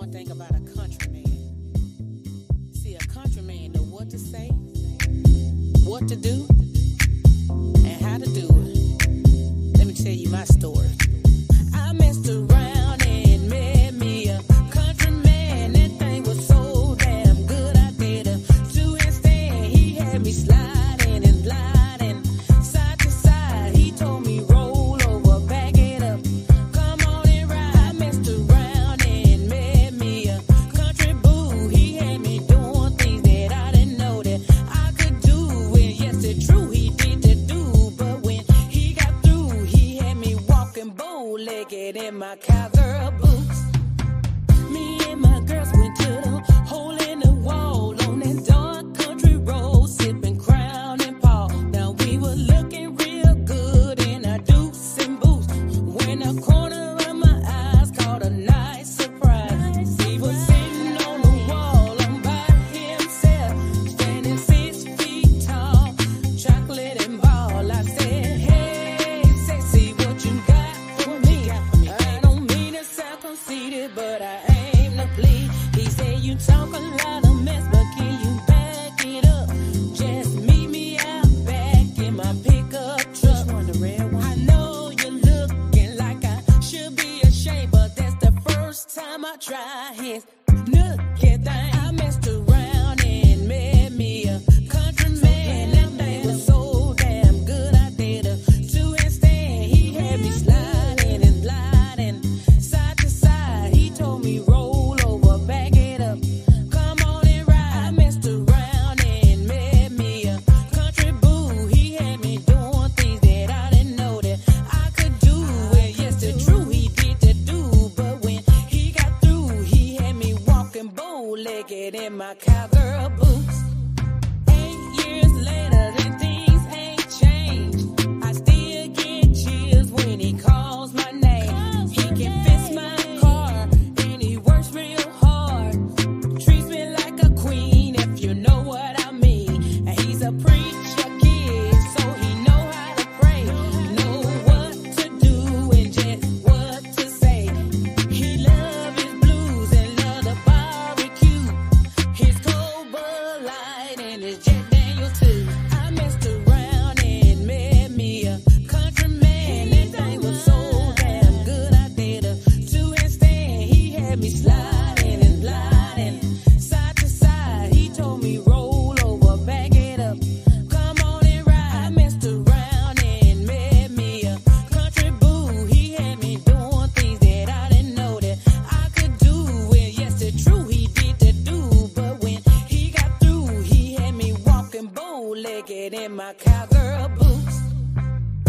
one thing about a countryman. See, a countryman know what to say, what to do, and how to do it. Let me tell you my story. I messed around and met me a countryman. That thing was so damn good. I did a two-handstand. He had me sliding and gliding side to side. He told me roll over, back it up. Come on and ride. I messed around and met me a country boo. He had me doing things that I didn't know that I could do. And yes, it's true, he did the do. But when he got through, he had me walking bow-legged in my cowgirl boots. Me and my girls went to the hole in the wall on that dark country road, sipping Crown and Paul. Now we were looking real good in our deuce and boots when a corner of my eyes caught a nice surprise. He was sitting on the wall all by himself, standing 6 feet tall, chocolate and ball. I said, hey, sexy, what you got for me? I don't mean to sound conceited, but I aim to please. He said, you talk a lot of mess, but can you back it up? Just meet me out back in my pickup truck. I know you're looking like I should be ashamed, but that's the first time I try his nookie thing. I messed around and met me a countryman. That thing was so damn good. I did a two-handstand. He had me sliding and gliding side to side. He told me roll over, back it up. Come on and ride. I messed around and met me a country boo. He had me doing things that I didn't know that I could do. And yes, it's true, he did the do. But when he got through, he had me walking bow-legged in my cowgirl boots. 8 years later, then things ain't changed. I still get chills when he calls my name. He can fix my car and he works real hard. Treats me like a queen, if you know what I mean. And he's a preacher kid, so he know how to pray, know what to do and just what to say. He love his blues and love the barbecue, his cold Bud Light and his Jack Daniels too. I messed around and met me a countryman. That thing was so damn good. I did a two-handstand. He had me sliding and gliding side to side. He told me roll over, back it up. Come on and ride. I messed around and met me a country boo. He had me doing things that I didn't know that I could do. And yes, it's true, he did the do. But when he got through, he had me walking bow-legged in my cowgirl boots.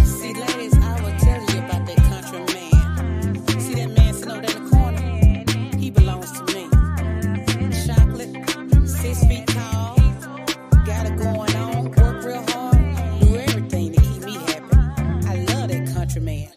See, ladies, I was telling you about that country man. See that man sitting over there in the corner? He belongs to me. Chocolate, 6 feet tall, got it going on, work real hard, do everything to keep me happy. I love that country man.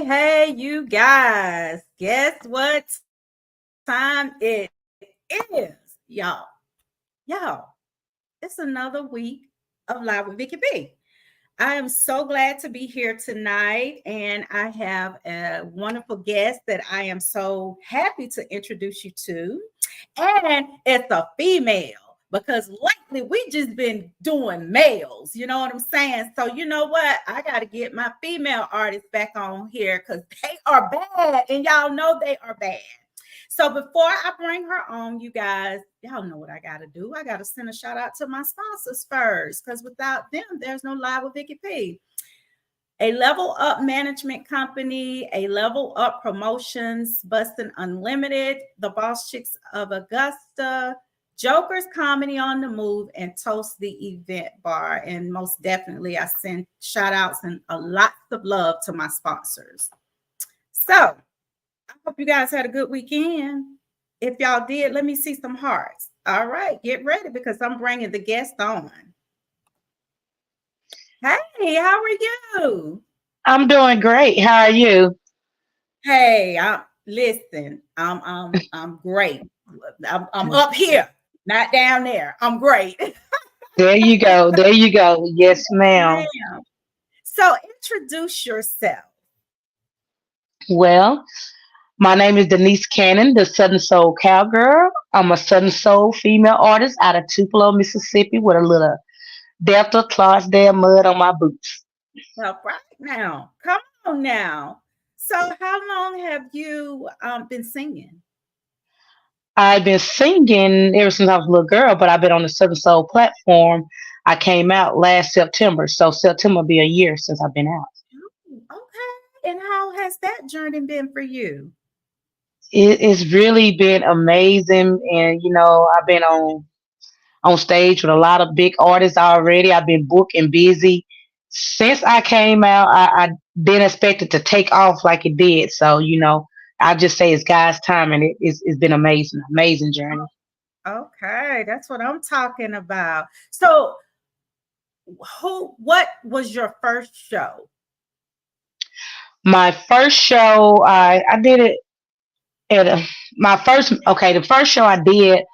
Hey, you guys. Guess what time it is, y'all? It's another week of Live with Vicky B. I am so glad to be here tonight, and I have a wonderful guest that I am so happy to introduce you to. And it's a female because lately we just been doing males, you know what I'm saying? So you know what? I got to get my female artists back on here because they are bad, and y'all know they are bad. So before I bring her on, you guys, y'all know what I got to do. I got to send a shout out to my sponsors first, because without them, there's no Live with Vicky P. A Level Up Management Company, A Level Up Promotions, Bustin' Unlimited, The Boss Chicks of Augusta, Joker's Comedy on the Move, and Toast the Event Bar. And most definitely, I send shout outs and a lot of love to my sponsors. So I hope you guys had a good weekend. If y'all did, let me see some hearts. All right, get ready because I'm bringing the guest on. Hey, how are you? I'm doing great. How are you? Hey, listen. I'm great. I'm up here, not down there. I'm great. There you go. There you go. Yes, ma'am. Ma'am. So introduce yourself. Well, my name is Denise Cannon, the Southern Soul Cowgirl. I'm a Southern Soul female artist out of Tupelo, Mississippi, with a little Delta Clarksdale mud on my boots. Well, right now, come on now. So, how long have you been singing? I've been singing ever since I was a little girl, but I've been on the Southern Soul platform. I came out last September, so September will be a year since I've been out. Okay. And how has that journey been for you? It's really been amazing, and I've been on stage with a lot of big artists already. I've been booked and busy since I came out. I didn't expect it to take off like it did, so I just say it's God's time, and it's been amazing journey. Okay, that's what I'm talking about. So, what was your first show? My first show, I did it at the first show I did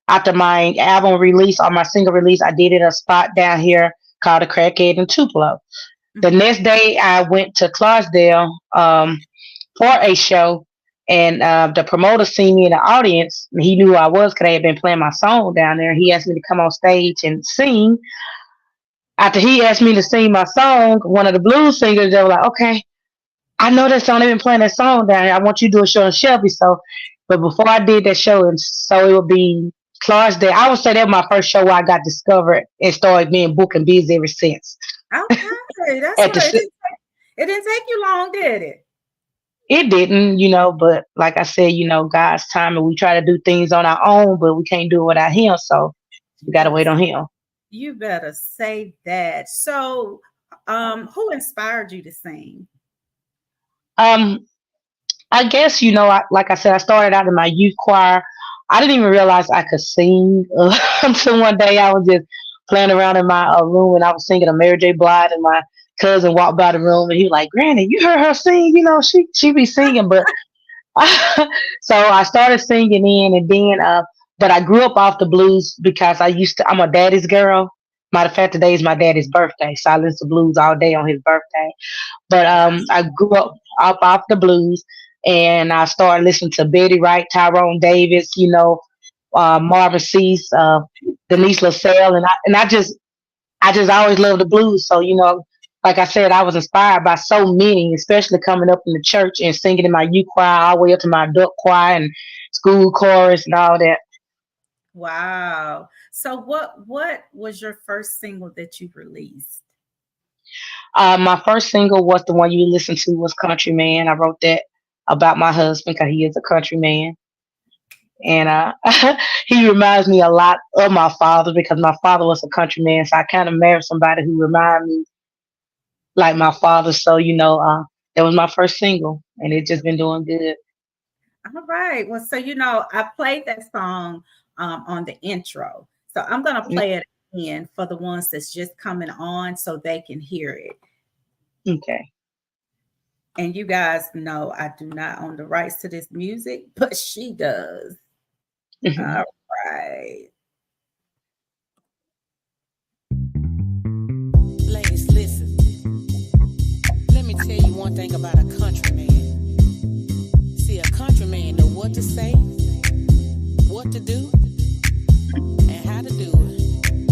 after my album release or my single release. I did it at a spot down here called the Crackhead in Tupelo. The next day I went to Clarksdale for a show, and the promoter seen me in the audience. He knew who I was because they had been playing my song down there. He asked me to come on stage and sing. After he asked me to sing my song, one of the blues singers, they were like, okay, I know that song. They've been playing that song down here. I want you to do a show in Shelby. So, but before I did that show, and so it would be Clarksdale. I would say that was my first show where I got discovered and started being booked and busy ever since. Okay, that's what it didn't take you long, did it? It didn't, but like I said, God's time, and we try to do things on our own, but we can't do it without Him. So we got to wait on Him. You better say that. So, who inspired you to sing? I guess, like I said, I started out in my youth choir. I didn't even realize I could sing until one day I was just playing around in my room, and I was singing a Mary J. Blige, and my cousin walked by the room, and he was like, Granny, you heard her sing? She be singing. But so I started singing and then, but I grew up off the blues because I'm a daddy's girl. Matter of fact, today is my daddy's birthday, so I listen to blues all day on his birthday. But I grew up off the blues, and I started listening to Betty Wright, Tyrone Davis, Marvin Cease, Denise LaSalle, and I just always loved the blues. So like I said, I was inspired by so many, especially coming up in the church and singing in my youth choir all the way up to my adult choir and school chorus and all that. Wow. So what was your first single that you released? My first single was the one you listened to, was Country Man. I wrote that about my husband because he is a country man. And he reminds me a lot of my father because my father was a country man. So I kind of married somebody who reminded me like my father. So, that was my first single, and it's just been doing good. All right. Well, so, I played that song on the intro. So I'm going to play it again for the ones that's just coming on so they can hear it. Okay. And you guys know I do not own the rights to this music, but she does. All right. Ladies, listen. Let me tell you one thing about a country man. See, a country man know what to say, what to do, and how to do it.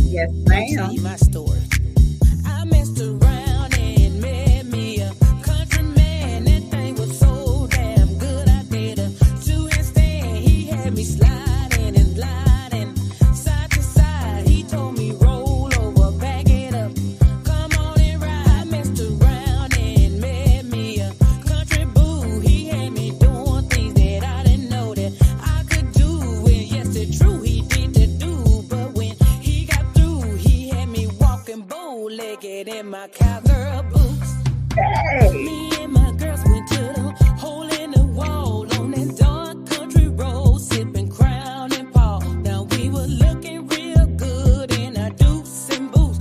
Yes, ma'am. I'll tell you my story. I messed around and met me a country man. That thing was so damn good. I did a two-handstand. He had me sliding and gliding side to side. He told me roll over, back it up. Come on and ride. I messed around and met me a country boo. He had me doing things that I didn't know that I could do. And yes, it's true. my cowgirl boots. Hey. Me and my girls went to the hole in the wall on that dark country road, sipping Crown and Paul. Now we were looking real good in our deuce and boots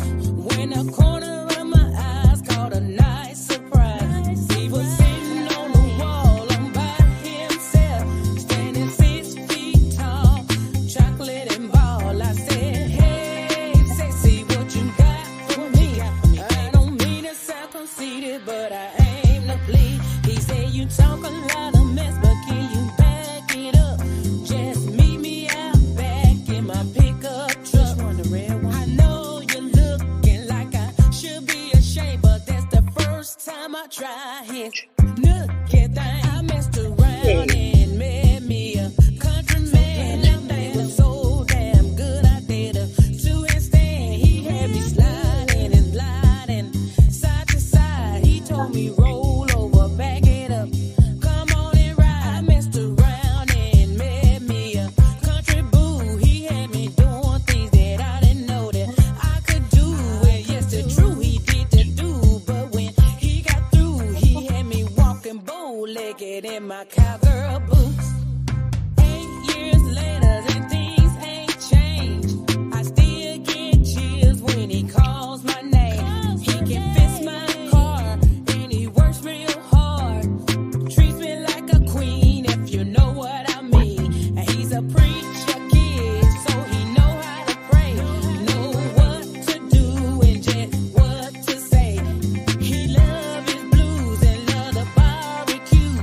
when a corner of my eyes caught a nice surprise. He was sitting on the wall all by himself, standing 6 feet tall, chocolate and ball. I said, hey, sexy, what you got for me? I don't mean to sound conceited, but I aim to please. He said, you talk a lot of mess, but can you back it up? Just meet me out back in my pickup truck. I know you're looking like I should be ashamed, but that's the first time I try it. Look at that, I messed around and met me a countryman. That thing was so damn good, I did a two-handstand. He had me sliding and gliding side to side. He told me roll over, back it up, come on and ride. I messed around and met me a country boo. He had me doing things that I didn't know that I could do. And yes, the true he did the do, but when he got through, he had me walking bow-legged in my cowgirl boots. 8 years later, and things ain't changed. I still get chills when he calls my name. He can fix my car, and he works real hard. Treats me like a queen, if you know what I mean. And he's a preacher kid, so he know how to pray, know what to do and just what to say. He love his blues and love the barbecue,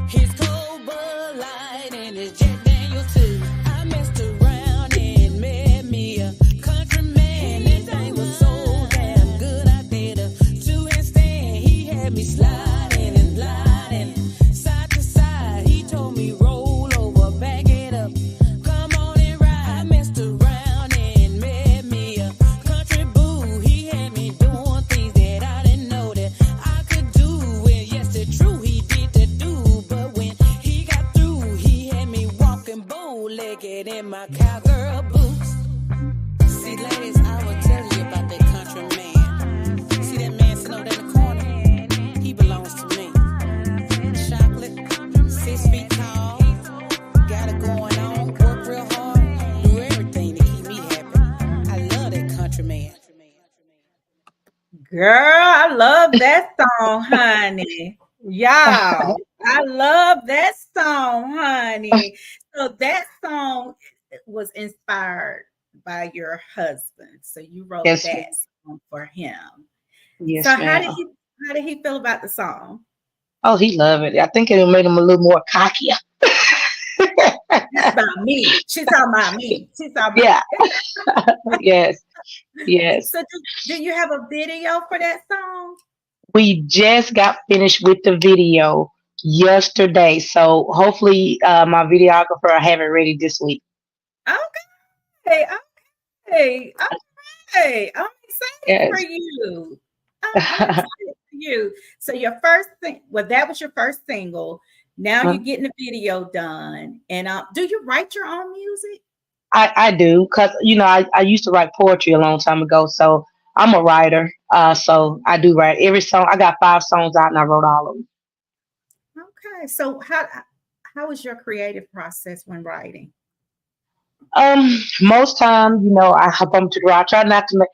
his cold Bud Light and his Jack Daniels too. I messed around and met me a countryman. That thing was so damn good, I did a two-handstand. He had me sliding and gliding side to side. He told me roll over, back it up, come on and ride. I messed around and met me a country boo. He had me doing things that I didn't know that I could do. And yes, the true he did the do, but when he got through, he had me walking bow-legged in my cowgirl boots. See, ladies, I was telling you about that country man. See that man sitting over there in the corner? He belongs to me. Chocolate, 6 feet tall, got it going on, work real hard, do everything to keep me happy. I love that country man. Girl, I love that song, honey. Y'all, I love that song, honey. So that song was inspired by your husband. So you wrote Yes, that song for him. yes, So ma'am. how did he feel about the song? Oh, he loved it. I think it made him a little more cocky. It's about me. She's talking about me. She's talking about Yeah. Yes. Yes. So do you have a video for that song? We just got finished with the video yesterday. So hopefully my videographer will have it ready this week. Okay, okay, okay. I'm excited for Yes. you. I'm excited for you. So your first thing, well, that was your first single. Now you're getting the video done. And do you write your own music? I do because I used to write poetry a long time ago, so I'm a writer. So I do write every song. I got 5 songs out and I wrote all of them. Okay. So how is your creative process when writing? Most time, I hop on to the I try not to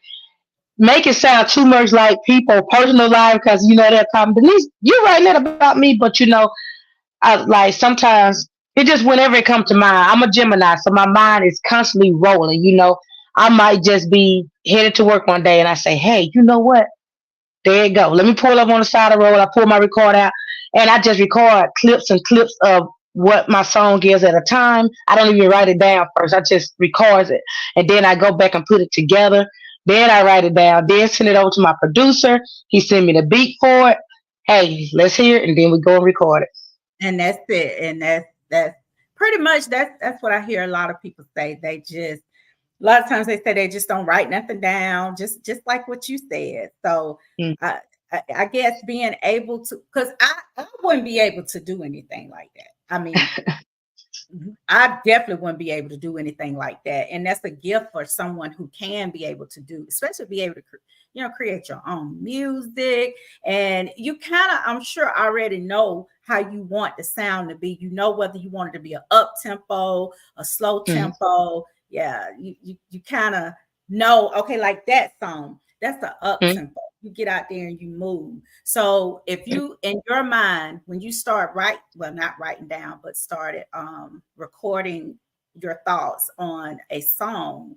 make it sound too much like people personal life because they'll come, Denise, you're writing that about me, but I like sometimes it just whenever it comes to mind. I'm a Gemini, so my mind is constantly rolling. I might just be headed to work one day and I say, hey, you know what? There you go. Let me pull up on the side of the road. I pull my record out and I just record clips and clips of what my song is at a time. I don't even write it down first. I just record it. And then I go back and put it together. Then I write it down. Then send it over to my producer. He send me the beat for it. Hey, let's hear it. And then we go and record it. And that's it. And that's pretty much that's what I hear a lot of people say. They just a lot of times they say they just don't write nothing down, just like what you said. So I guess being able to, because I wouldn't be able to do anything like that. I mean, I definitely wouldn't be able to do anything like that. And that's a gift for someone who can be able to do, especially be able to, create your own music. And you kind of, I'm sure, already know how you want the sound to be. You know whether you want it to be a up tempo, a slow Mhm. tempo. Yeah, you kind of know. Okay, like that song, that's the up Mhm. tempo. You get out there and you move. So if you, in your mind, when you start not writing down, but started recording your thoughts on a song,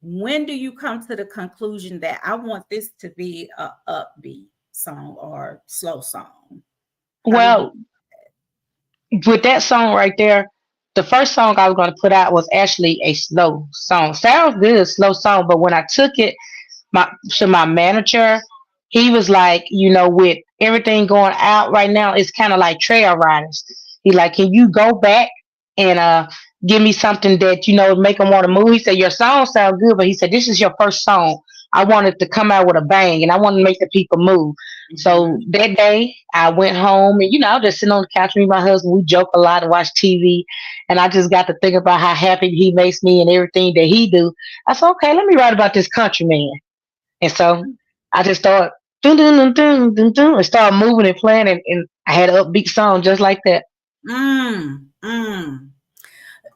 when do you come to the conclusion that I want this to be a upbeat song or slow song? How do you? Well, with that song right there, the first song I was going to put out was actually a slow song. Sounds good, slow song, but when I took it to my manager, he was like, with everything going out right now, it's kind of like trail riders. He like, can you go back and give me something that make them want to move? He said your song sound good, but he said this is your first song. I wanted to come out with a bang, and I want to make the people move. So Mhm. that day, I went home, and I was just sitting on the couch with my husband. We joke a lot and watch TV, and I just got to think about how happy he makes me and everything that he do. I said, okay, let me write about this country man. And so I just started dun dun dun dun dun dun and started moving and playing, and I had an upbeat song just like that. Mm.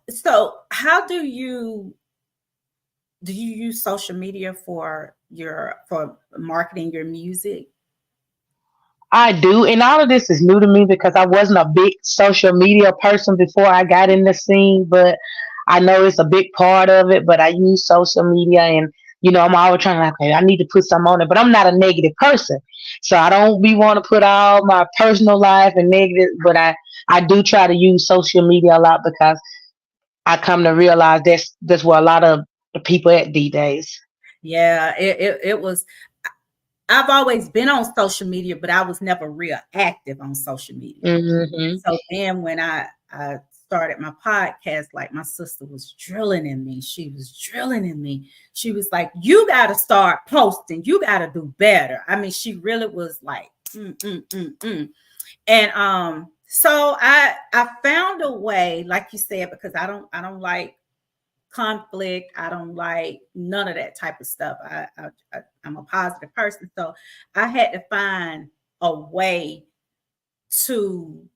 So how do you use social media for marketing your music? I do, and all of this is new to me because I wasn't a big social media person before I got in the scene, but I know it's a big part of it. But I use social media, and I'm always trying to like, okay, I need to put some on it, but I'm not a negative person, so I don't be want to put all my personal life and negative. But I do try to use social media a lot because I come to realize that's where a lot of the people at these days. Yeah, it was. I've always been on social media, but I was never real active on social media. Hmm. So then when I started my podcast, like my sister was drilling in me. She was drilling in me. She was like, "You got to start posting. You got to do better." I mean, she really was like, And so I found a way, like you said, because I don't like conflict. I don't like none of that type of stuff. I'm a positive person, so I had to find a way to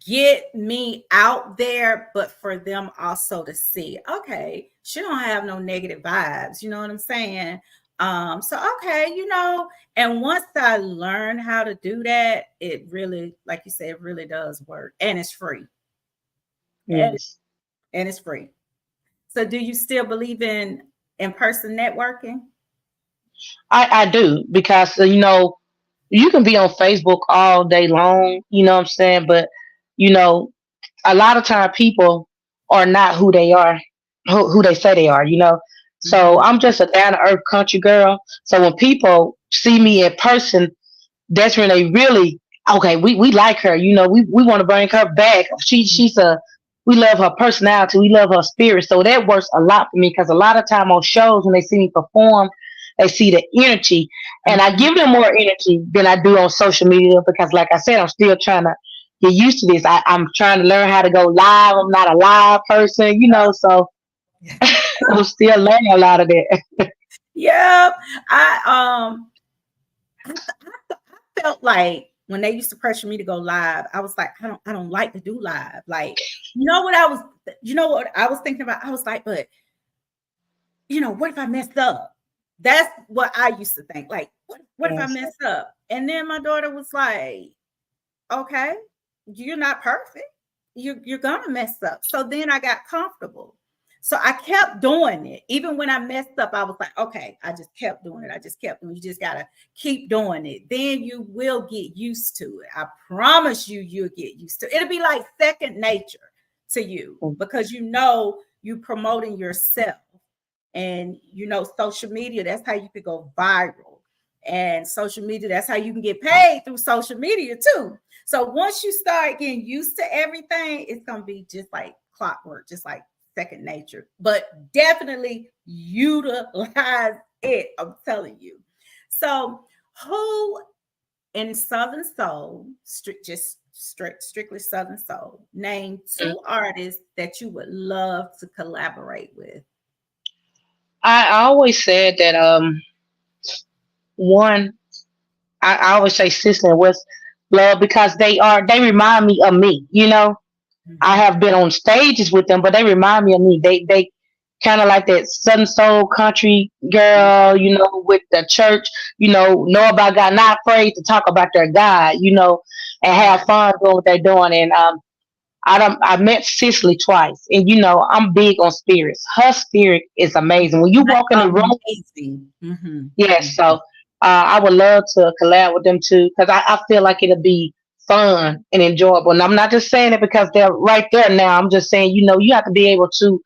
get me out there, but for them also to see, okay, she don't have no negative vibes. You know what I'm saying? So okay, and once I learned how to do that, it really, like you said, it really does work, and it's free, and, Yes, and it's free. So, do you still believe in in-person networking? I do because you can be on Facebook all day long. You know what I'm saying, but you know a lot of time people are not who they are, who they say they are. So Mhm. I'm just a down to earth country girl. So when people see me in person, that's when they really okay. We like her. We want to bring her back. We love her personality. We love her spirit. So that works a lot for me because a lot of time on shows when they see me perform, they see the energy, and I Mhm. give them more energy than I do on social media because, like I said, I'm still trying to get used to this. I'm trying to learn how to go live. I'm not a live person, so I'm still learning a lot of that. Yep. I felt like when they used to pressure me to go live, I was like, I don't like to do live. Like, you know what I was thinking about? I was like, but what if I messed up? That's what I used to think. Like, what if I Yes. messed up? And then my daughter was like, okay, you're not perfect. You're gonna mess up. So then I got comfortable. So I kept doing it. Even when I messed up, I was like, okay, I just kept doing it. I just kept doing it. You just gotta keep doing it. Then you will get used to it. I promise you'll get used to it. It'll be like second nature to you because you promoting yourself. And social media, that's how you could go viral. And social media, that's how you can get paid through social media too. So once you start getting used to everything, it's gonna be just like clockwork, just like second nature. But definitely utilize it. I'm telling you. So who in Southern Soul, just strictly Southern Soul. Name two artists that you would love to collaborate with. I always said that one I always say Sister and West Love because they remind me of me, you know. I Mhm. have been on stages with them, but they remind me of me. They kind of like that Southern Soul country girl, you know, with the church, know about God, not afraid to talk about their God, and have Right. fun doing what they're doing. And I met Cicely twice, and I'm big on spirits. Her spirit is amazing. When you walk in the room, Amazing. yes. So I would love to collab with them too, because I feel like it'll be fun and enjoyable. And I'm not just saying it because they're right there now. I'm just saying, you have to be able to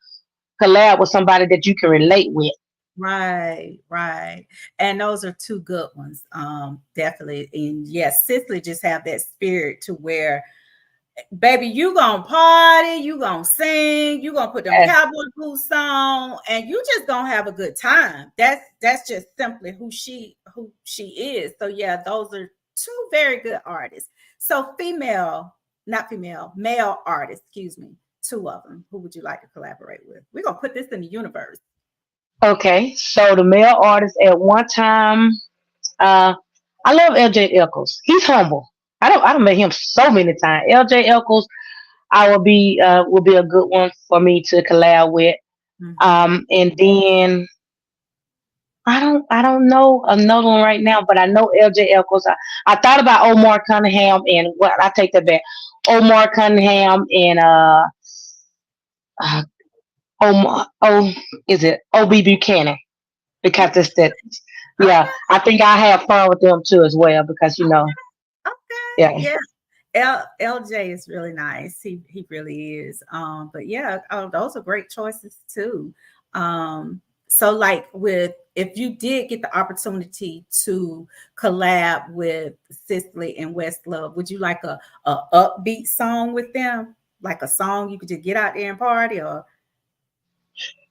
collab with somebody that you can relate with. Right, right. And those are two good ones. Definitely. And yes, Cicely just have that spirit to where, baby, you gonna party, you gonna sing, you gonna put them Yes. cowboy boots on, and you just gonna have a good time. That's just simply who she is. So yeah, those are two very good artists. So male artists, excuse me, two of them. Who would you like to collaborate with? We're gonna put this in the universe. Okay. So the male artist at one time, uh, I love LJ Eccles. He's humble. I don't met him so many times. LJ Eccles, I will be a good one for me to collab with. Mhm. And then I don't know another one right now, but I know LJ Eccles. I thought about Omar Cunningham and what I take that back. Omar Cunningham and uh is it OB Buchanan? Because it's that, yeah. Okay. I think I have fun with them too as well because Okay. yeah. Yeah. LJ is really nice. He really is. But yeah, those are great choices too. So like with if you did get the opportunity to collab with Cicely and Westlove, would you like a upbeat song with them? Like a song you could just get out there and party or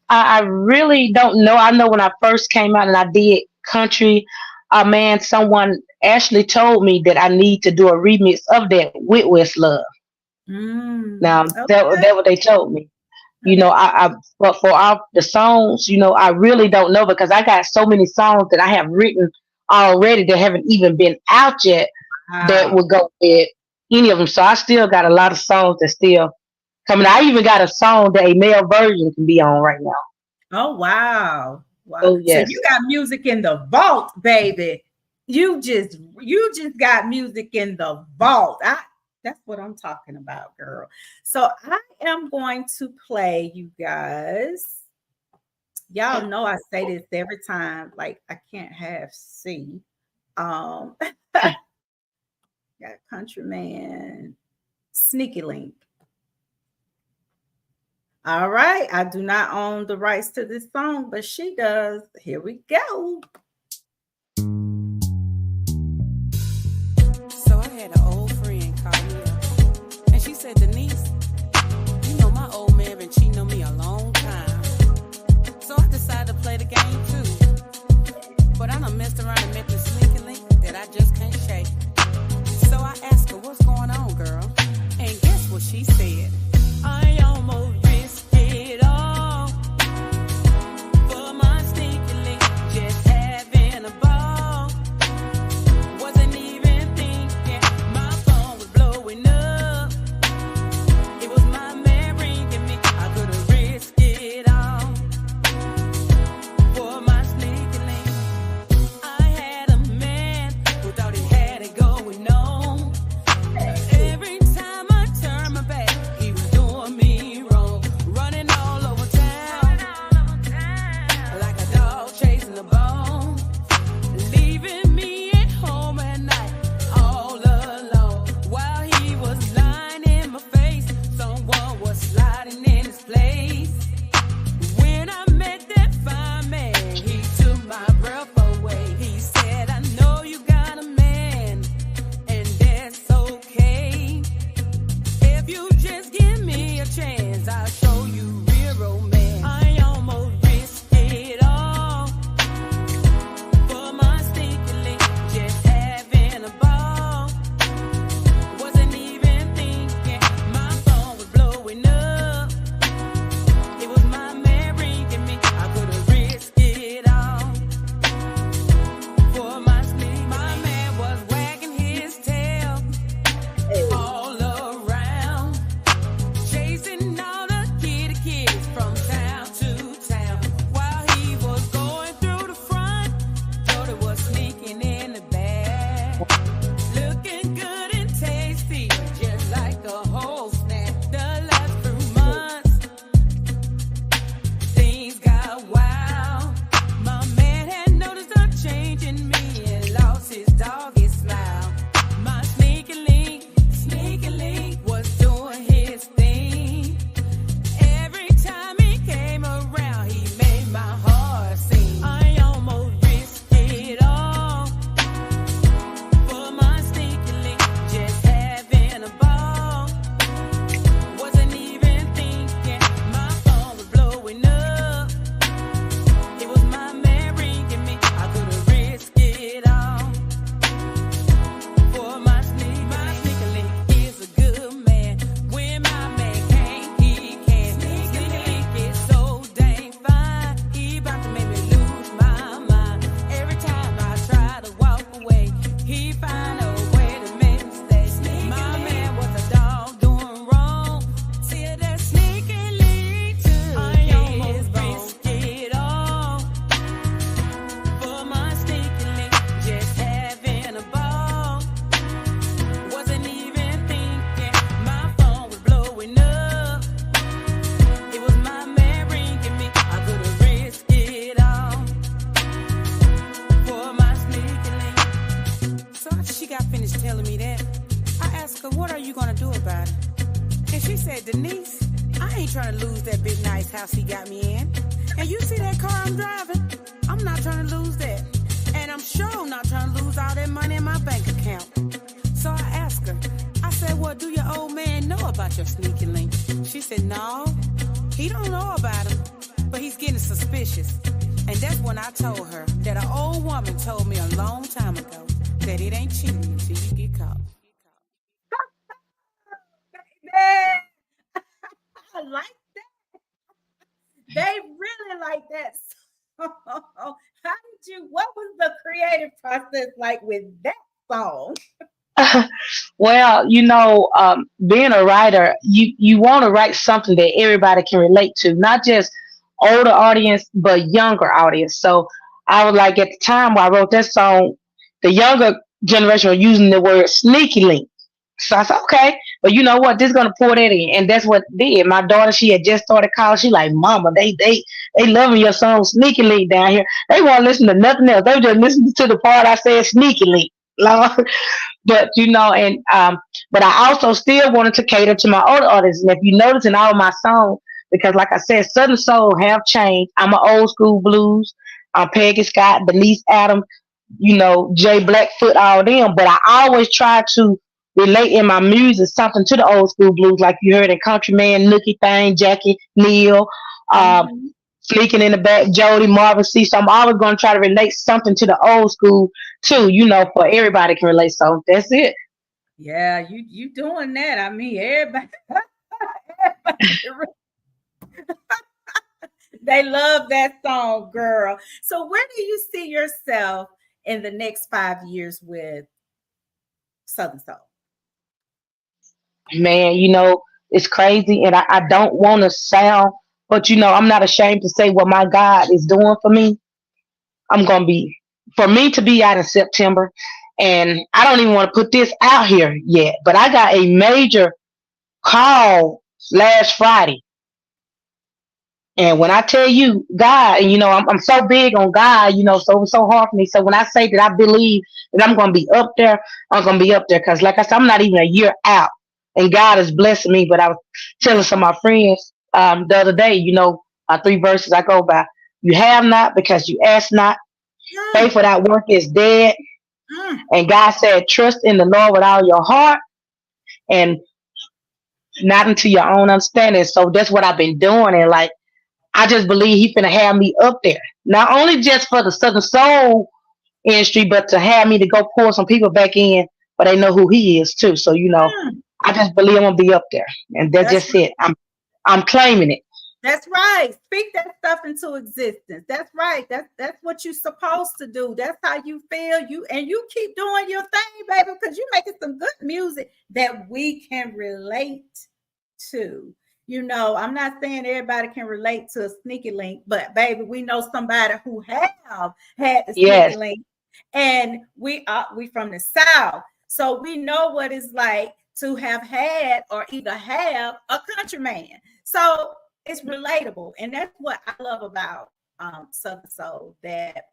I really don't know. I know when I first came out and I did country, man, someone actually told me that I need to do a remix of that with Westlove. Now okay. that what they told me. Now that But for all the songs, I really don't know because I got so many songs that I have written already that haven't even been out yet that wow. would go with any of them. So I still got a lot of songs that still coming. I even got a song that a male version can be on right now. Oh wow. Wow. Oh So yes. you got music in the vault, baby. You just got music in the vault. That's what I'm talking about, girl. So I am going to play you guys. Y'all know I say this every time, like I can't have C. Um got Countryman Sneaky Link. All right. I do not own the rights to this song, but she does. Here we go. So I had an old friend call me up, and she said, Denise, my old man been cheating on me a long time. So I decided to play the game too. But I done messed around and met this sneaky link that I just can't shake. So I asked her, what's going on, girl? And guess what she said? I almost risked it all for my sneaky link, just having a ball. Wasn't even thinking my phone was blowing up. It was my man ringing me. I could have risked it said, Denise, I ain't trying to lose that big nice house he got me in. And you see that car I'm driving? I'm not trying to lose that. And I'm sure not trying to lose all that money in my bank account. So I asked her, I said, well, do your old man know about your sneaky link? She said, no, he don't know about him, but he's getting suspicious. And that's when I told her that an old woman told me a long time ago that it ain't cheating until you get caught. Man, I like that. They really like that song. How did you, what was the creative process like with that song? Well, being a writer, you want to write something that everybody can relate to, not just older audience, but younger audience. So I was like, at the time while I wrote that song, the younger generation were using the word sneaky link. So I said, okay, but you know what? This is gonna pour that in, and that's what it did. My daughter, she had just started college. She like, Mama, they loving your song Sneaky Link down here. They want to listen to nothing else. They just listen to the part I said Sneaky Link. Lord. But but I also still wanted to cater to my older audience. And if you notice in all my songs, because like I said, Southern Soul have changed. I'm an old school blues. I'm Peggy Scott, Denise Adams, Jay Blackfoot, all them. But I always try to relate in my music something to the old school blues, like you heard in Countryman, Nookie Thing, Jackie Neal, um, Mm-hmm. Sneaking in the Back, Jody, Marvin C. So I'm always going to try to relate something to the old school too, for everybody can relate. So that's it. Yeah, you doing that. I mean, everybody, they love that song, girl. So where do you see yourself in the next 5 years with Southern Soul? Man, it's crazy, and I don't want to sound, but I'm not ashamed to say what my God is doing for me. I'm gonna be for me to be out in September, and I don't even want to put this out here yet, but I got a major call last Friday. And when I tell you God, and I'm so big on God, so it's so hard for me. So when I say that I believe that I'm gonna be up there, I'm gonna be up there. Cause like I said, I'm not even a year out. And God is blessing me. But I was telling some of my friends the other day, my 3 verses I go by. You have not because you ask not. Faith Mm, without work is dead. mm. And God said, trust in the Lord with all your heart and not into your own understanding. So that's what I've been doing. And like I just believe He's gonna have me up there. Not only just for the Southern Soul industry, but to have me to go pull some people back in, but they know who He is too. So Mm. I just believe I'm gonna be up there, and that's That's just it. I'm claiming it. That's right. Speak that stuff into existence. That's right. That's what you're supposed to do. That's how you feel. You keep doing your thing, baby, because you're making some good music that we can relate to. I'm not saying everybody can relate to a sneaky link, but baby, we know somebody who have had the sneaky Yes, link, and we from the South, so we know what it's like to have had or either have a countryman. So it's relatable, and that's what I love about Southern Soul, that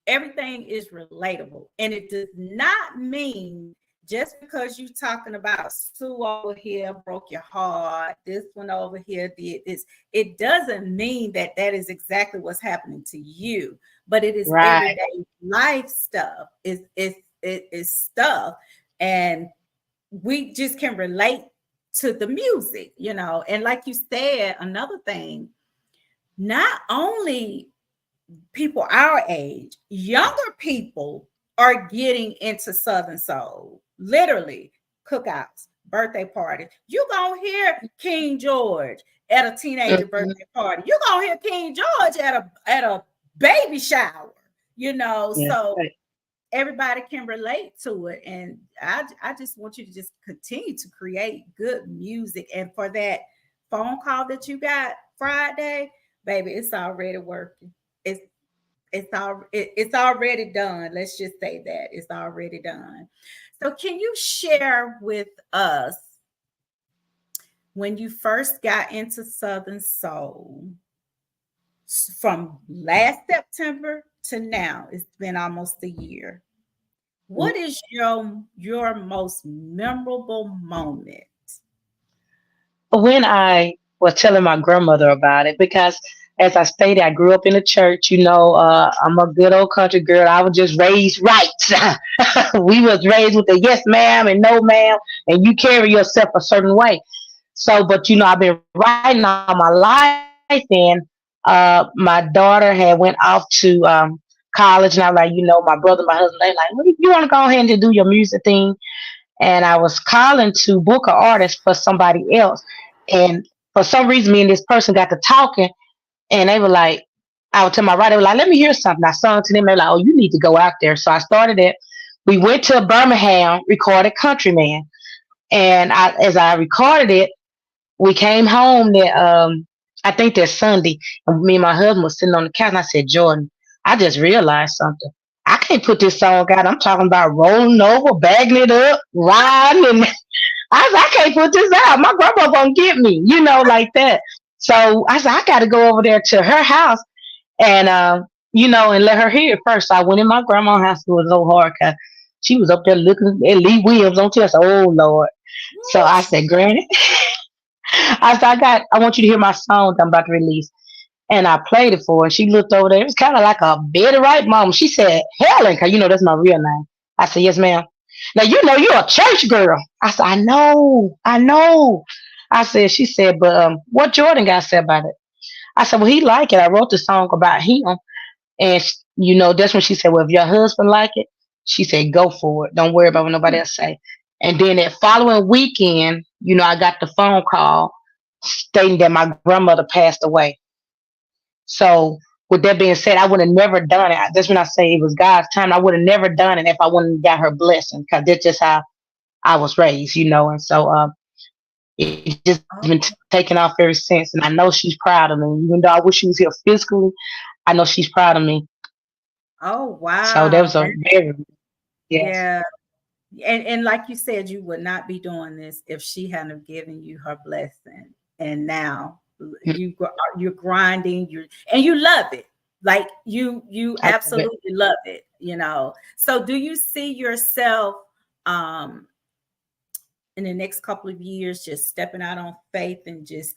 everything is relatable, and it does not mean just because you talking about Sue over here broke your heart, this one over here did this, it doesn't mean that that is exactly what's happening to you, but it is right. everyday life stuff. It is stuff, and we just can relate to the music, and like you said, another thing, not only people our age, younger people are getting into Southern Soul. Literally, cookouts, birthday parties. You gonna hear King George at a teenager Mhm. birthday party. You gonna hear King George at a baby shower. Yes, So right. everybody can relate to it, and I just want you to just continue to create good music. And for that phone call that you got Friday, baby, it's already working. It's already done. Let's just say that it's already done. So can you share with us when you first got into Southern Soul, from last September to now? It's been almost a year. What is your most memorable moment? when I was telling my grandmother about it, because as I stated, I grew up in the church. I'm a good old country girl. I was just raised right. We was raised with a yes ma'am and no ma'am, and you carry yourself a certain way. So, but I've been writing all my life, and my daughter had went off to college, and I was like, my brother, my husband, they like, well, you want to go ahead and do your music thing? And I was calling to book an artist for somebody else. And for some reason, me and this person got to talking, and they were like, I would tell my writer, they were like, let me hear something. I sung to them. They were like, oh, you need to go out there. So I started it. We went to Birmingham, recorded Countryman. And as I recorded it, we came home I think that Sunday, and me and my husband was sitting on the couch, and I said, Jordan, I just realized something. I can't put this song out. I'm talking about rolling over, bagging it up, riding, and I can't put this out. My grandma gonna get me, like that. So I said, I got to go over there to her house and and let her hear it first. So I went in my grandma's house. It was so hard because she was up there looking at Lee Williams on TV. I said, oh Lord. So I said, Granny, I said, I want you to hear my song that I'm about to release. And I played it for her. And she looked over there. It was kind of like a Betty Wright mom. She said, Helen, because that's my real name. I said, yes, ma'am. Now, you're a church girl. I said, I know. She said, but what Jordan got to say about it? I said, well, he like it. I wrote the song about him. And, that's when she said, well, if your husband like it, she said, go for it. Don't worry about what nobody else say. And then that following weekend, I got the phone call stating that my grandmother passed away. So with that being said, I would have never done it. That's when I say it was God's time. I would have never done it if I wouldn't have got her blessing, because that's just how I was raised, And so it just been taking off ever since. And I know she's proud of me. Even though I wish she was here physically, I know she's proud of me. Oh, wow. So that was a very, yes. Yeah. And like you said, you would not be doing this if she hadn't given you her blessing. And now you're grinding, you love it. Like you absolutely love it, So do you see yourself in the next couple of years just stepping out on faith and just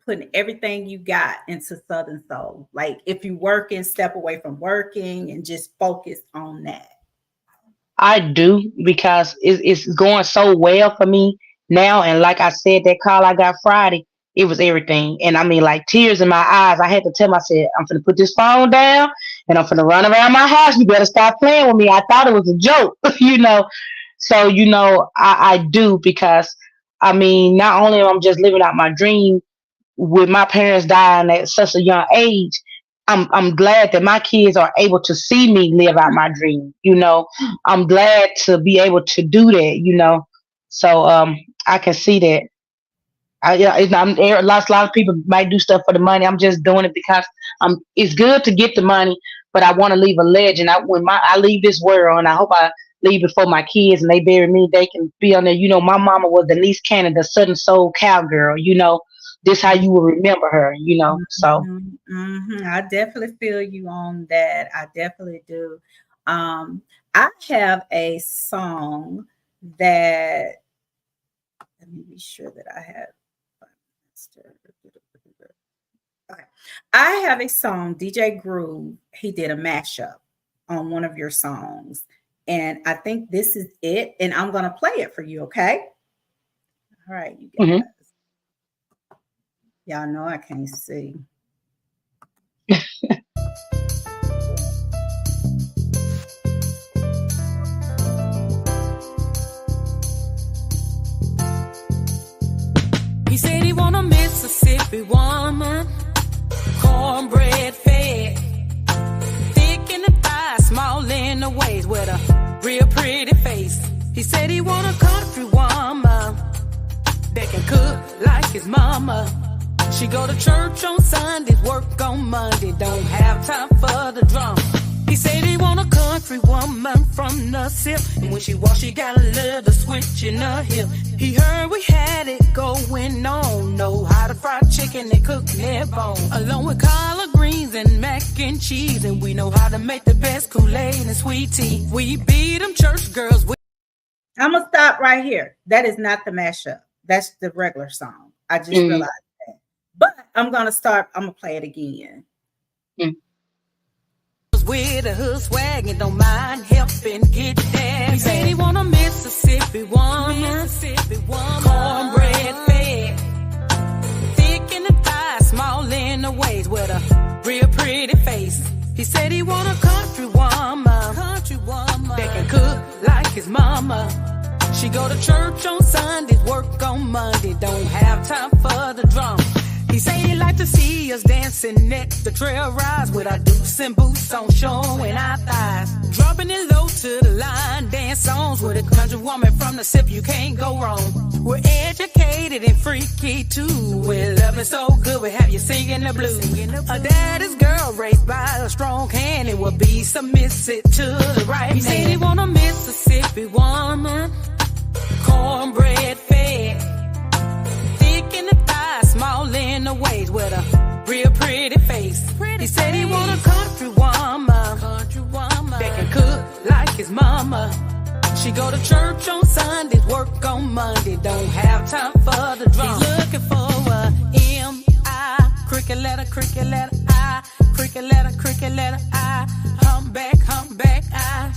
putting everything you got into Southern Soul? Like if you working, step away from working and just focus on that. I do, because it's going so well for me now. And like I said, that call I got Friday, it was everything. And I mean, like tears in my eyes. I had to tell myself, I'm going to put this phone down and I'm going to run around my house. You better stop playing with me. I thought it was a joke, So, I do, because I mean, not only am I just living out my dream with my parents dying at such a young age, I'm glad that my kids are able to see me live out my dream. I'm glad to be able to do that. So I can see that. A lot of people might do stuff for the money. I'm just doing it because it's good to get the money, but I want to leave a legend. When I leave this world, and I hope I leave before my kids and they bury me, they can be on there. My mama was Denise Cannon, the Southern Soul cowgirl. This how you will remember her, So I definitely feel you on that. I definitely do. I have a song that, let me be sure that I have. Okay. I have a song, DJ Groove. He did a mashup on one of your songs. And I think this is it. And I'm going to play it for you. Okay. All right. You guys. Mm-hmm. Y'all know I can't see. He said he want a Mississippi woman, cornbread fed, thick in the thighs, small in the waist, with a real pretty face. He said he want a country woman that can cook like his mama. She go to church on Sundays, work on Monday, don't have time for the drama. He said he want a country woman from the SIP, and when she walks, she got a little switch in her hip. He heard we had it going on, know how to fry chicken and cook their bone, along with collard greens and mac and cheese, and we know how to make the best Kool-Aid and sweet tea. We beat them church girls. I'm gonna stop right here. That is not the mashup. That's the regular song. I just Mm, realized that. But I'm gonna play it again. mm. With a hood swag and don't mind helping get there. He said he want a Mississippi woman, cornbread fed, thick in the thighs, small in the waist, with a real pretty face. He said he want a country woman that can cook like his mama. She go to church on Sundays, work on Monday, don't have time for the drama. He say he like to see us dancing at the trail rides with our deuce and boots on, showing our thighs. Dropping it low to the line, dance songs with a country woman from the SIP, you can't go wrong. We're educated and freaky too. We're loving so good, we have you singing the blues. A daddy's girl raised by a strong hand, it will be submissive to the right man. He said he want a Mississippi woman, cornbread fed, thick in the thighs, small in the waist, with a real pretty face. He said he want a country woman that can cook like his mama. She go to church on Sundays, work on Monday, don't have time for the drama. He's looking for a M-I, cricket letter I, cricket letter I, humpback I,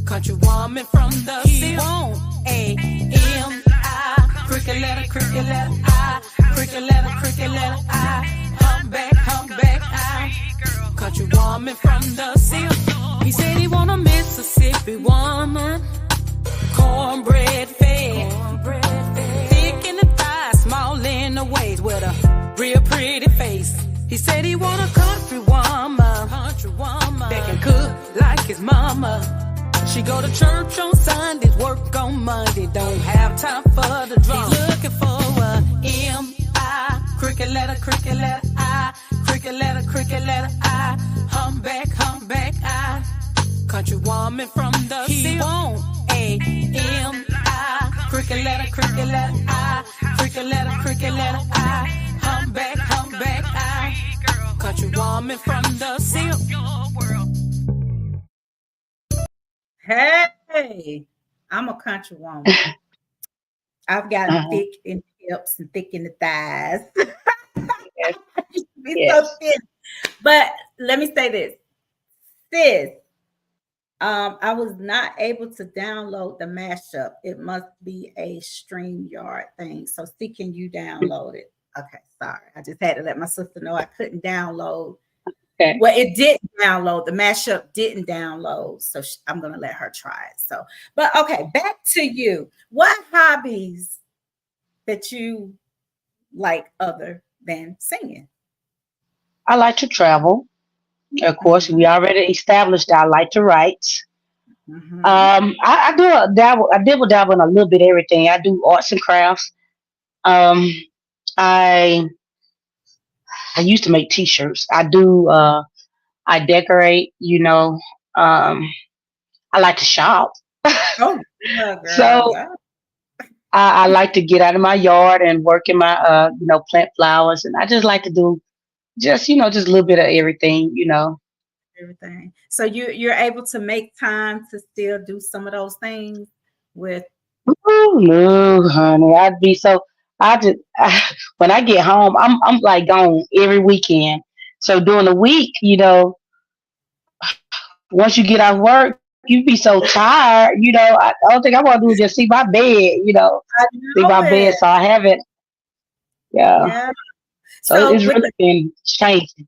country woman from the city. Want a M-I, cricket letter I, cricket letter I, humpback I, country woman from the city. He said he want a Mississippi woman, cornbread fed, thick in the thighs, small in the waist, with a real pretty face. He said he want a country woman that can cook like his mama. She go to church on Sundays, work on Monday, don't have time for the drama. He's looking for a M-I, cricket letter I, cricket letter I, humpback I, country woman from the city. He want a M-I, cricket letter I, cricket letter I, humpback I, country woman from the city. Hey, I'm a country woman. I've got thick in the hips and thick in the thighs. Yes. I used to be so Yes. thin. But let me say this, sis. I was not able to download the mashup. It must be a StreamYard thing. So, see, can you download it? Okay, sorry. I just had to let my sister know I couldn't download. Okay. Well, it didn't download. The mashup didn't download. So I'm going to let her try it. So, but okay, back to you. What hobbies that you like other than singing? I like to travel. Of course, we already established that I like to write. Mhm. I do a dabble. I dabble in a little bit of everything. I do arts and crafts. Um, I I used to make T-shirts. I do. I decorate. Um, I like to shop. Oh, yeah, girl. So Yeah. I like to get out of my yard and work in my plant flowers, and I just like to do just a little bit of everything. Everything. So you're able to make time to still do some of those things with. Ooh, no, honey, I just when I get home, I'm like gone every weekend. So during the week, once you get off work, you be so tired. I don't think I want to do is just see my bed. I See my know bed. it. So I haven't. Yeah. Yeah. So So it's with really been changing.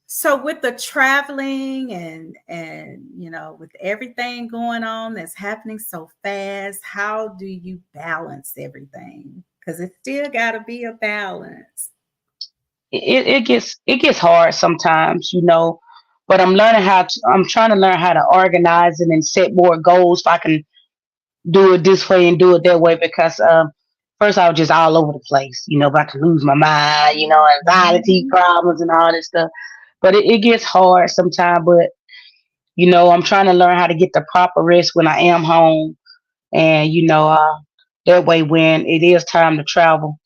the traveling and with everything going on that's happening so fast, how do you balance everything? Because it still got to be a balance. It gets hard sometimes. But I'm trying to learn how to organize it and set more goals so I can do it this way and do it that way because first I was just all over the place, about to lose my mind, anxiety Mhm. problems and all this stuff. But it gets hard sometimes. But I'm trying to learn how to get the proper rest when I am home, and that way when it is time to travel,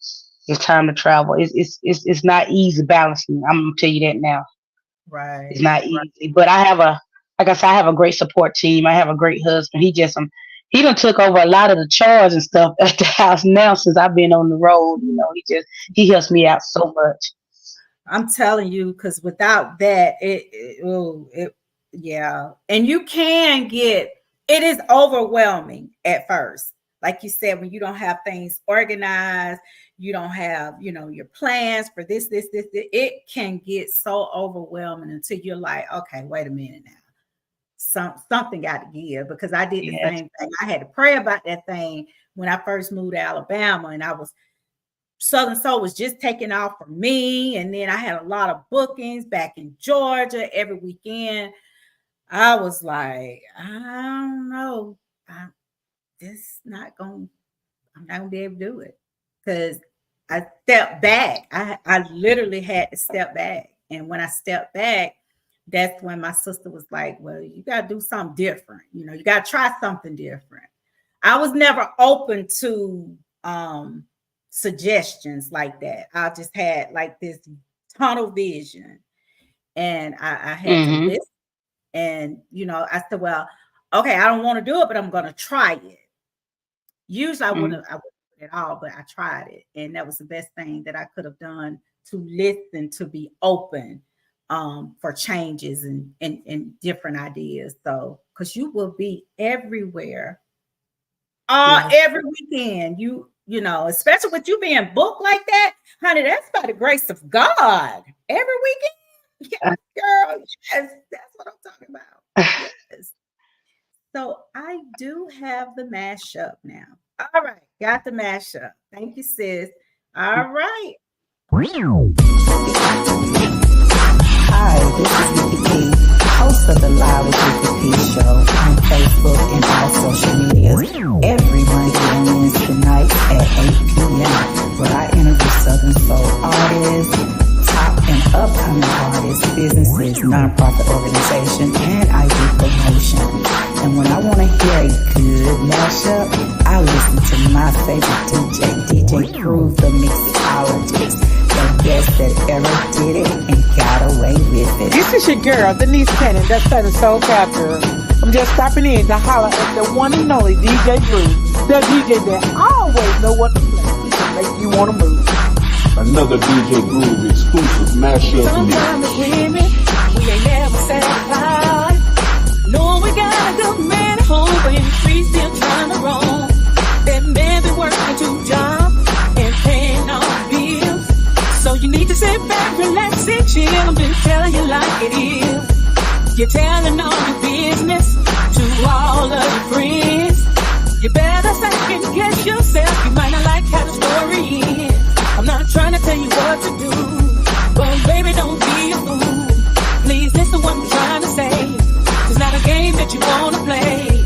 it's time to travel. It's not easy balancing. I'm gonna tell you that now. It's Right. not easy, but like I said, I have a great support team. I have a great husband. He just he done took over a lot of the chores and stuff at the house now since I've been on the road. You know, he helps me out so much. I'm telling you, because without that, yeah. And you can get, it is overwhelming at first. Like you said, when you don't have things organized, you don't have, your plans for this, it can get so overwhelming until you're like, okay, wait a minute now. Something got to give, because I did the same thing. I had to pray about that thing when I first moved to Alabama, and Southern Soul was just taking off for me. And then I had a lot of bookings back in Georgia every weekend. I was like, I don't know. I'm not going to be able to do it, because I stepped back. I literally had to step back. And when I stepped back, that's when my sister was like, well, you got to do something different. You got to try something different. I was never open to suggestions like that. I just had like this tunnel vision, and I had to listen. And, I said, well, okay, I don't want to do it, but I'm going to try it. Usually I wouldn't do it at all, but I tried it. And that was the best thing that I could have done, to listen, to be open for changes and different ideas. So, because you will be everywhere, every weekend, especially with you being booked like that, honey, that's by the grace of God. Every weekend. Yes, girl. Yes, that's what I'm talking about. Yes. So I do have the mashup now. All right, got the mashup. Thank you, sis. All right. Hi, this is Vicky P, host of the Live with Vicky P show on Facebook and all social media. Every Monday and Wednesday nights at 8 p.m. where I interview Southern Soul artists, top and upcoming artists, businesses, nonprofit organizations, and I do promotion. And when I want to hear a good mashup, I listen to my favorite DJ Cruz, the mixologist, the best that ever did it and got away with it. This is your girl, Denise Cannon, that's Southern Soul Capture. I'm just stopping in to holler at the one and only DJ Cruz, the DJ that always know what to play to make you want to move. Another DJ Groove exclusive mashup. Sometimes as women, we ain't never satisfied. Knowing we got a good man at home, but in the streets still trying to roam. That man been working 2 jobs and paying all the bills. So you need to sit back, relax, and chill. I'm just telling you like it is. You're telling all your business to all of your friends. You better second guess yourself. You might not like how the story ends. I'm not trying to tell you what to do, but baby, don't be a fool. Please listen what I'm trying to say. It's not a game that you want to play.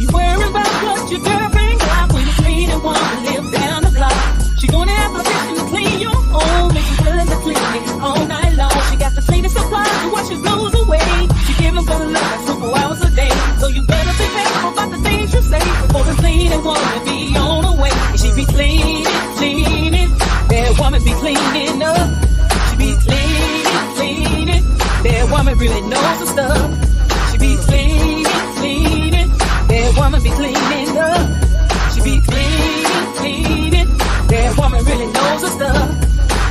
You worry about what your girlfriend got when you're clean and want to live down the block. She gonna have permission to clean your home, and she's willing to clean it all night long. She got the cleanest supplies to wash your clothes away. She giving for the love 24 hours a day. So you better be careful about the things you say before the clean and want to be on her way. And she be cleaning. That woman be cleaning up. She be cleaning. That woman really knows her stuff. She be cleaning. That woman be cleaning up. She be cleaning. That woman really knows her stuff.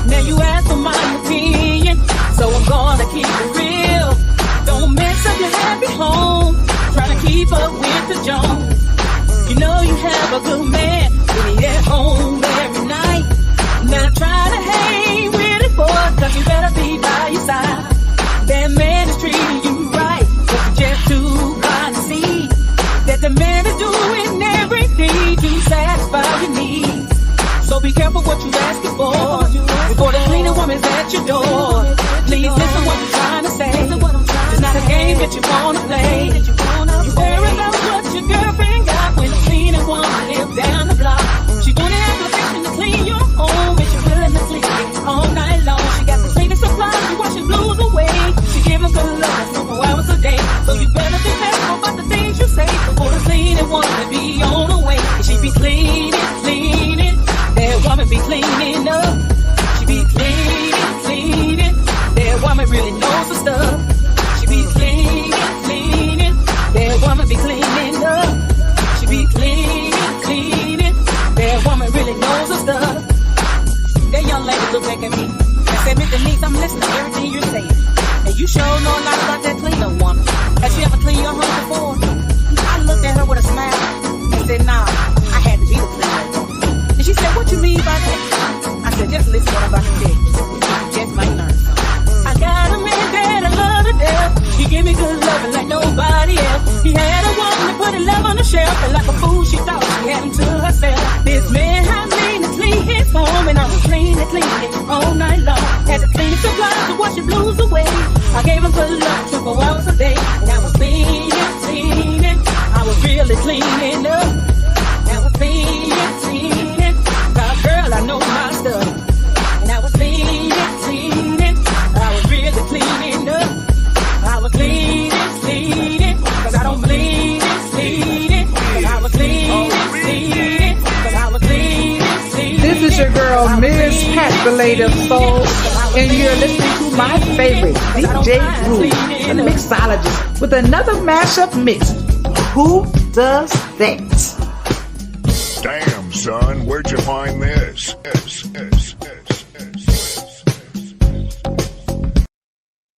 Now you ask for my opinion, so I'm gonna keep it real. Don't mess up your happy home, trying to keep up with the Jones. You know you have a good man when he at home every night. Now try to hang with it, boy, cause you better be by your side. That man is treating you right, but you just too blind to see that the man is doing everything to satisfy your needs. So be careful what you're asking for before the cleaning woman's at your door. Please listen what I'm trying to say. It's not a game that you wanna play. You worry about what your girlfriend got when the cleaning woman live down the block. She gonna have permission to clean your home, and she willing to clean it all night long. She got the cleanest supplies to wash your blues away. She giving good love 24 hours a day. So you better be careful about the things you say before the cleaning woman be on her way. And she be cleaning. That woman be cleaning up. She be cleaning. That woman really knows her stuff. She be cleaning. sure know a lot about that cleanup woman. Has she ever cleaned your home before? I looked at her with a smile and said, nah, I had to be the cleanup woman. And she said, what you mean by that? I said, just listen to what I'm about to tell you. You just might learn something. I got a man that I love to death. He give me good loving like nobody else. He had a woman that put his love on the shelf, and like a fool she thought she had him to herself. This man had me to clean his home, and I was clean it all night long. Had to clean supplies to wash the blues away. I gave him good love 24 hours a day, and I was cleaning. I was really cleaning up. I was cleaning. God, girl, I know my stuff. And I was cleaning. I was really cleaning up. I was cleaning. Cause I don't believe it. Cause I was cleaning. Cause I was cleaning. This is your girl, Miss Pat, the Lady of Soul, and you're listening to my favorite, DJ Groove, the mixologist, with another mashup mix. Who does that? Damn, son, where'd you find this?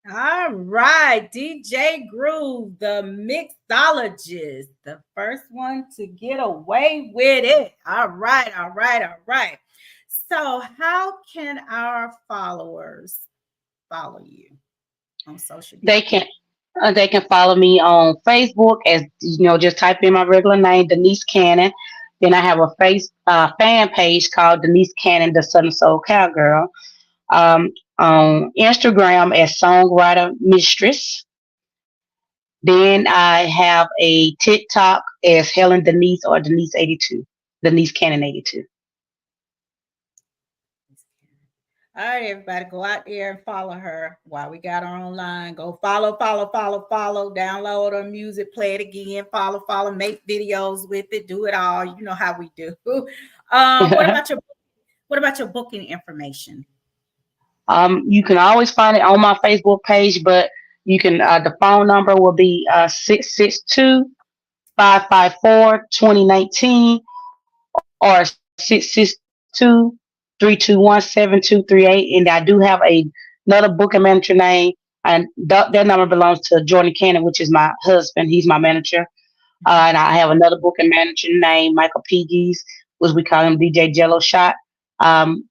All right, DJ Groove, the mixologist, the first one to get away with it. All right. So, how can our followers follow you on social media? They can follow me on Facebook as just type in my regular name, Denise Cannon. Then I have a fan page called Denise Cannon, the Southern Soul Cowgirl. On Instagram as Songwriter Mistress. Then I have a TikTok as Helen Denise or Denise 82, Denise Cannon 82. All right, everybody, go out there and follow her while we got her online. Go follow, download her music, play it again, follow, make videos with it, do it all. You know how we do. What about your booking information? You can always find it on my Facebook page, but you can the phone number will be 662-554-2019 or 662-321-7238. And I do have another booking manager name, and that number belongs to Jordan Cannon, which is my husband. He's my manager. And I have another booking manager named Michael Piggies, which we call him DJ Jello Shot. And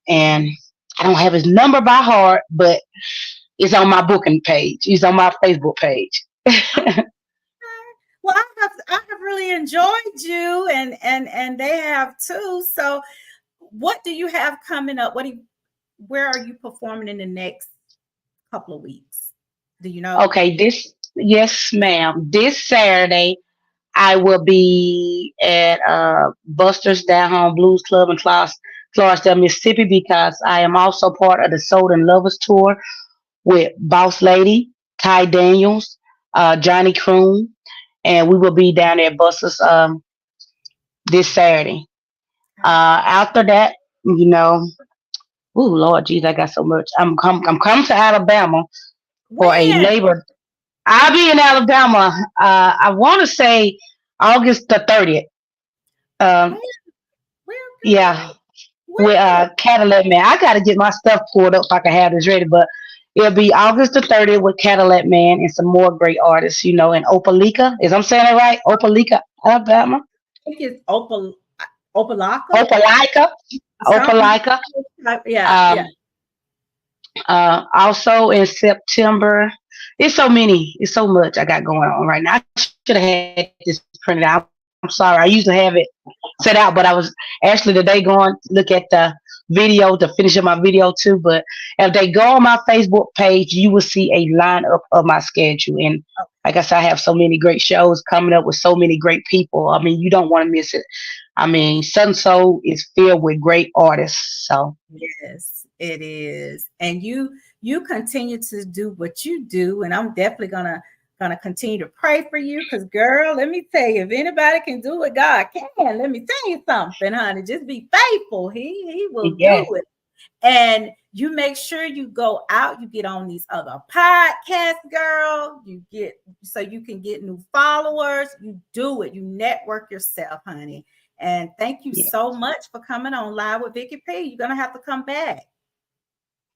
I don't have his number by heart, but it's on my booking page. He's on my Facebook page. Well, I have really enjoyed you, and they have too. So, what do you have coming up? Where are you performing in the next couple of weeks? Do you know? Okay, yes, ma'am. This Saturday, I will be at Buster's Down Home Blues Club in Clarksdale, Mississippi, because I am also part of the Soul and Lovers Tour with Boss Lady, Ty Daniels, Johnny Kroon, and we will be down there at Buster's this Saturday. After that, oh Lord Jesus, I got so much. I'm coming to Alabama for a labor. I'll be in Alabama. I want to say August the 30th. Yeah. With Cadillac Man. I gotta get my stuff pulled up if I can have this ready, but it'll be August the 30th with Cadillac Man and some more great artists, in Opelika. Is I'm saying it right? Opelika, Alabama. I think it's Opelika. Opelika. Yeah. Also in September. It's so much I got going on right now. I should have had this printed out. I'm sorry. I usually have it set out, but I was actually today going to look at the video to finish up my video too. But if they go on my Facebook page, you will see a lineup of my schedule. And like I said, I have so many great shows coming up with so many great people. I mean, you don't want to miss it. I mean, Southern Soul is filled with great artists. So yes, it is. And you continue to do what you do, and I'm definitely gonna continue to pray for you, because girl, let me tell you, if anybody can do it, God can. Let me tell you something, honey. Just be faithful. He will do it. And you make sure you go out, you get on these other podcasts, girl. So you can get new followers. You do it. You network yourself, honey. And thank you so much for coming on Live with Vicky P. You're gonna have to come back.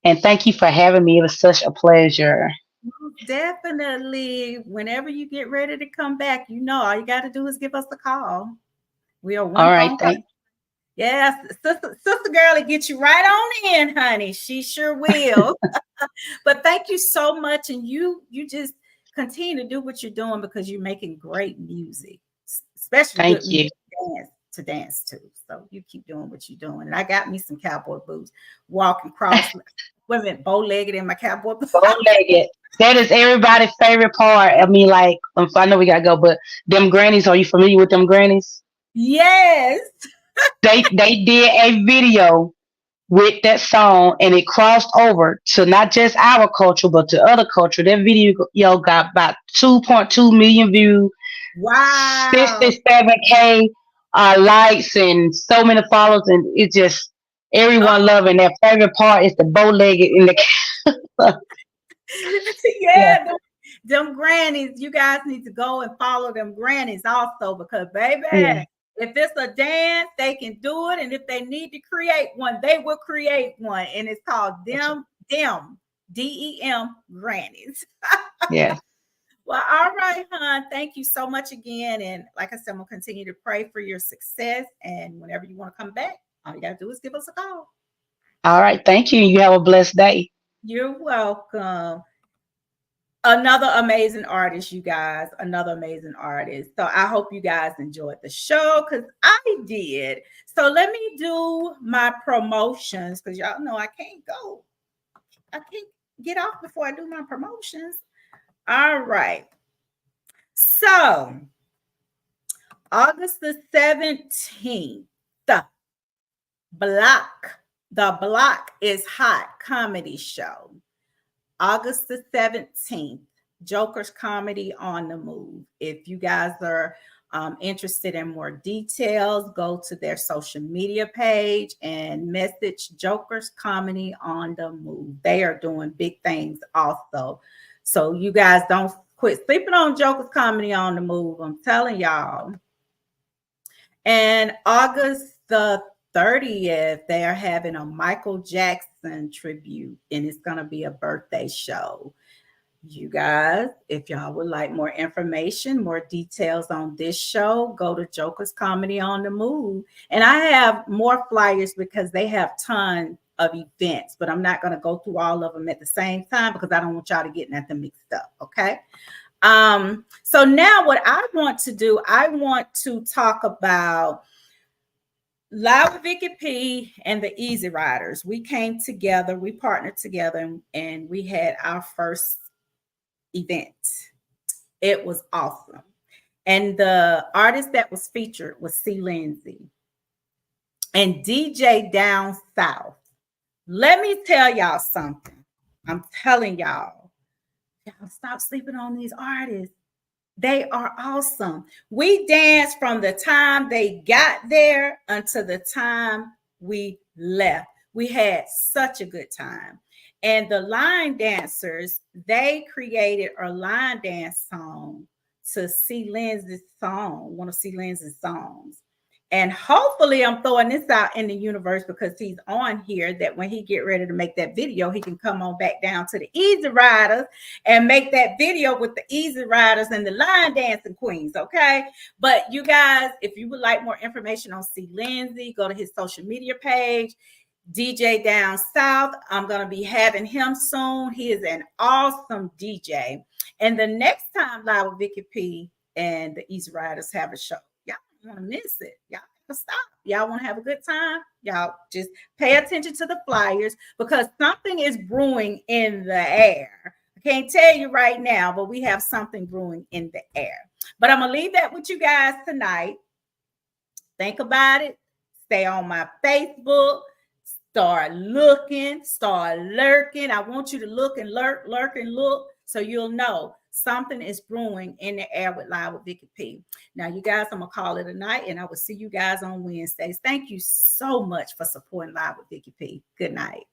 And thank you for having me. It was such a pleasure. Most definitely. Whenever you get ready to come back, all you got to do is give us a call. We are All one right, phone call. Yes, sister girl will get you right on in, honey. She sure will. But thank you so much, and you just continue to do what you're doing because you're making great music, especially good thank music you. to dance to. So you keep doing what you're doing. And I got me some cowboy boots, walking cross women bow-legged in my cowboy boots. Bow-legged. That is everybody's favorite part. I mean, like, I know we gotta go, but them grannies. Are you familiar with them grannies? Yes. They did a video with that song, and it crossed over to not just our culture, but to other culture. That video, got about 2.2 million views, Wow. 67K likes, and so many followers, and it just everyone Oh, loving. Their favorite part is the bow-legged in the yeah, yeah. Them grannies, you guys need to go and follow them grannies also because, baby, yeah. if it's a dance, they can do it. And if they need to create one, they will create one. And it's called them, DEM grannies. Yeah. Well, all right, hon. Thank you so much again. And like I said, I'm going to continue to pray for your success. And whenever you want to come back, all you got to do is give us a call. All right. Thank you. You have a blessed day. You're welcome. Another amazing artist, you guys. Another amazing artist. So I hope you guys enjoyed the show because I did. So let me do my promotions because y'all know I can't go. I can't get off before I do my promotions. All right. So August the 17th, the Block is Hot comedy show. August the 17th, Joker's Comedy on the Move. If you guys are interested in more details, go to their social media page and message Joker's Comedy on the Move. They are doing big things also. So you guys don't quit sleeping on Joker's Comedy on the Move. I'm telling y'all. And August the 30th, they are having a Michael Jackson tribute, and it's going to be a birthday show. You guys, if y'all would like more information, more details on this show, go to Joker's Comedy on the Move. And I have more flyers because they have tons of events, but I'm not going to go through all of them at the same time because I don't want y'all to get nothing mixed up. Okay. So now what I want to do, I want to talk about Live with Vicky P and the Easy Riders. We came together, we partnered together, and we had our first event. It was awesome. And the artist that was featured was C. Lindsay and DJ Down South. Let me tell y'all something. I'm telling y'all stop sleeping on these artists. They are awesome. We danced from the time they got there until the time we left. We had such a good time. And the line dancers, they created a line dance song to C. Lindsay's song, one of C. Lindsay's songs. And hopefully I'm throwing this out in the universe because he's on here that when he get ready to make that video, he can come on back down to the Easy Riders and make that video with the Easy Riders and the line dancing queens. Okay. But you guys, if you would like more information on C. Lindsay, go to his social media page. DJ Down South. I'm going to be having him soon. He is an awesome DJ. And the next time Live with Vicky P and the Easy Riders have a show, y'all don't want to miss it. Y'all gotta stop. Y'all want to have a good time? Y'all just pay attention to the flyers because something is brewing in the air. I can't tell you right now, but we have something brewing in the air. But I'm going to leave that with you guys tonight. Think about it. Stay on my Facebook. Start looking, start lurking. I want you to look and lurk and look so you'll know something is brewing in the air with Live with Vicky P. Now, you guys, I'm going to call it a night, and I will see you guys on Wednesdays. Thank you so much for supporting Live with Vicky P. Good night.